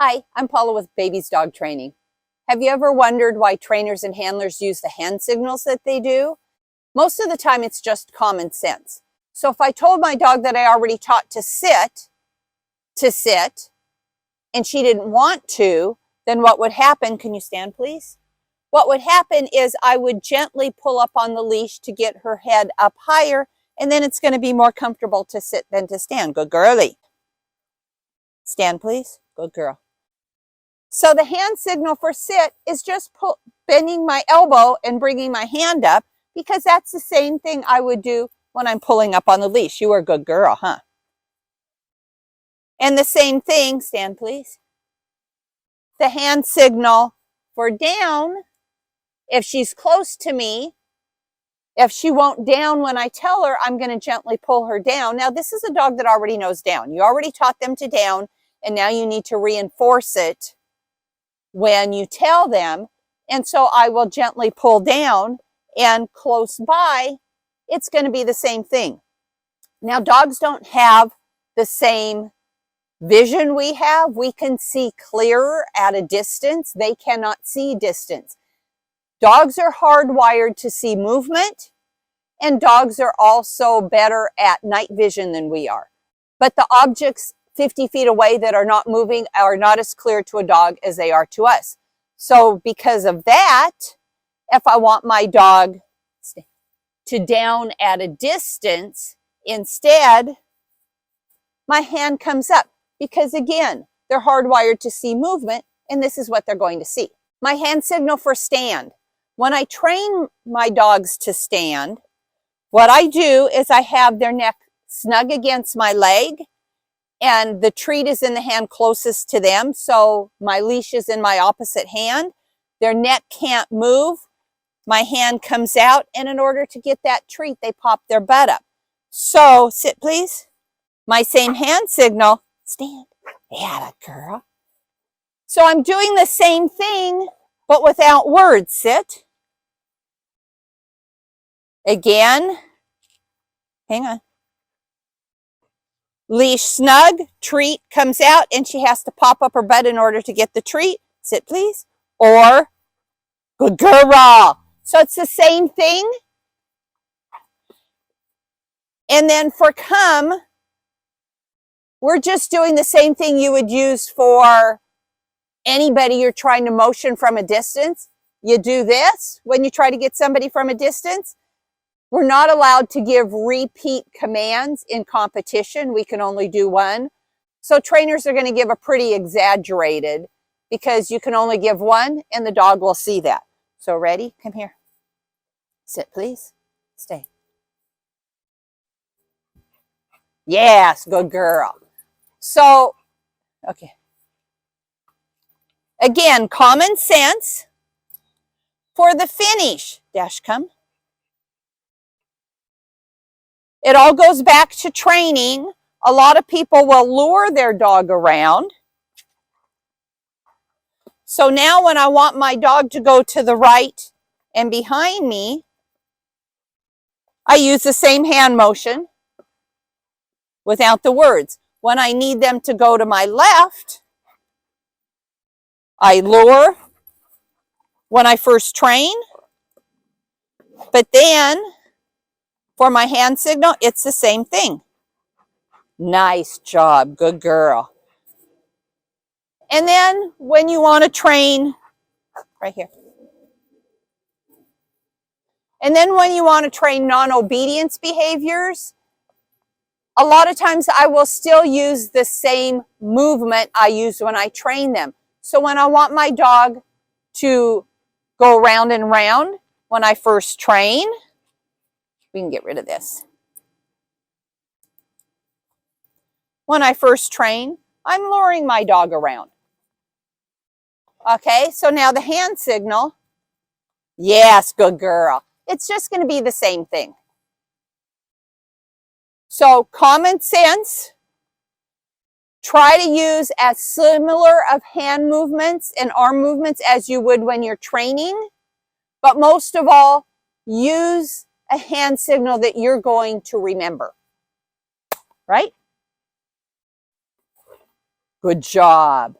Hi, I'm Paula with Baby's Dog Training. Have you ever wondered why trainers and handlers use the hand signals that they do? Most of the time it's just common sense. So if I told my dog that I already taught to sit, and she didn't want to, then what would happen? Can you stand, please? What would happen is I would gently pull up on the leash to get her head up higher, and then it's going to be more comfortable to sit than to stand. Good girlie. Stand, please. Good girl. So the hand signal for sit is just bending my elbow and bringing my hand up, because that's the same thing I would do when I'm pulling up on the leash. You are a good girl, huh? And the same thing, stand please. The hand signal for down, if she's close to me, if she won't down when I tell her, I'm going to gently pull her down. Now this is a dog that already knows down. You already taught them to down, and now you need to reinforce it when you tell them. And so I will gently pull down, and close by, it's going to be the same thing. Now dogs don't have the same vision we have. We can see clearer at a distance. They cannot see distance. Dogs are hardwired to see movement, and dogs are also better at night vision than we are. But the objects 50 feet away that are not moving are not as clear to a dog as they are to us. So because of that, if I want my dog to down at a distance, instead, my hand comes up, because again, they're hardwired to see movement, and this is what they're going to see. My hand signal for stand. When I train my dogs to stand, what I do is I have their neck snug against my leg, and the treat is in the hand closest to them, so my leash is in my opposite hand. Their neck can't move. My hand comes out, and in order to get that treat, they pop their butt up. So, sit please. My same hand signal, stand. Yeah, girl. So I'm doing the same thing, but without words. Sit. Again. Hang on. Leash snug, treat comes out, and she has to pop up her butt in order to get the treat. Sit please. Or, good girl. So it's the same thing. And then for come, we're just doing the same thing you would use for anybody you're trying to motion from a distance. You do this when you try to get somebody from a distance. We're not allowed to give repeat commands in competition. We can only do one. So trainers are going to give a pretty exaggerated, because you can only give one and the dog will see that. So ready? Come here. Sit, please. Stay. Yes, good girl. So, okay. Again, common sense. For the finish, Dash, come. It all goes back to training. A lot of people will lure their dog around. So now when I want my dog to go to the right and behind me, I use the same hand motion without the words. When I need them to go to my left, I lure when I first train. But then for my hand signal, it's the same thing. Nice job, good girl. And then when you want to train, right here. And then when you want to train non-obedience behaviors, a lot of times I will still use the same movement I use when I train them. So when I want my dog to go round and round when I first train, we can get rid of this. When I first train, I'm luring my dog around. Okay, so now the hand signal, yes, good girl. It's just going to be the same thing. So common sense, try to use as similar of hand movements and arm movements as you would when you're training. But most of all, use a hand signal that you're going to remember. Right? Good job.